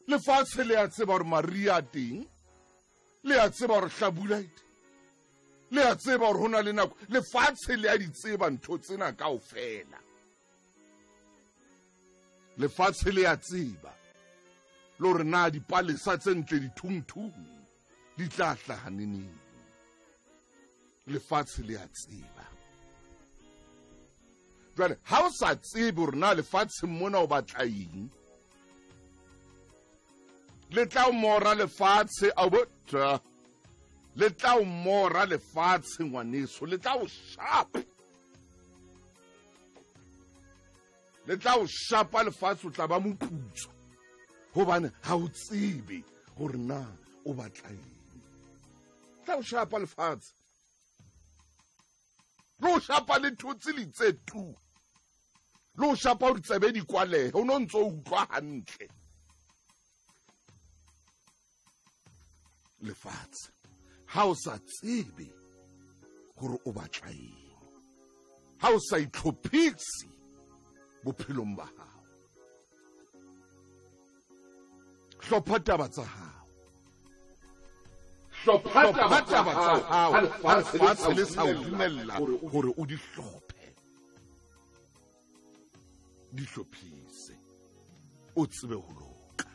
Lefatshe le a tseba hore Maria a teng, le a tseba hore hlabula ite, le a tseba hore hona le nako. Lefatshe le a di tseba ntho tsena kaofela. Lefatshe le a tseba le hore na dipalesa tse ntle dithungthung di tla hlaha neneng. Lefatshe le a tseba. Jwale ha o sa tsebe hore na lefatsheng mona o batla eng, le tla o mora lefatshe le tla o mora lefatshe ngwaneso, le tla o shapa. Le tla o shapa lefatshe o tla ba moputswa, hobane ha o tsebe hore na o batla eng. Tla o shapa lefatshe, le o shapa le thotse le tse tu, le o shapa hore tsebe di kwalehe, o no ntso utlwa hantle. Lefatshe ha o sa tsebe hore o batla eng, ha o sa itlhophise bophelong ba hao, hlopha taba tsa hao, hlopha taba tsa hao, ha lefatshe le sa o dumella hore o di hlophe. Di hlophise, o tsebe ho loka.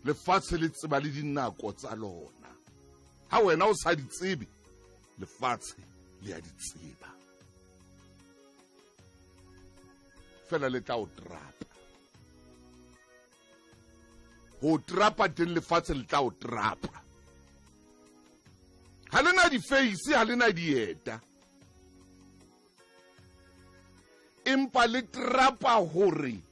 Lefatshe le tseba le dinako tsa lona. Ha wena o sa di tsebe, lefatshe le a di tseba. Fela le tla o trapa. Ho trapa teng lefatshe le tla o trapa. Ha lena di-feisi, ha lena dieta. Empa le trapa hore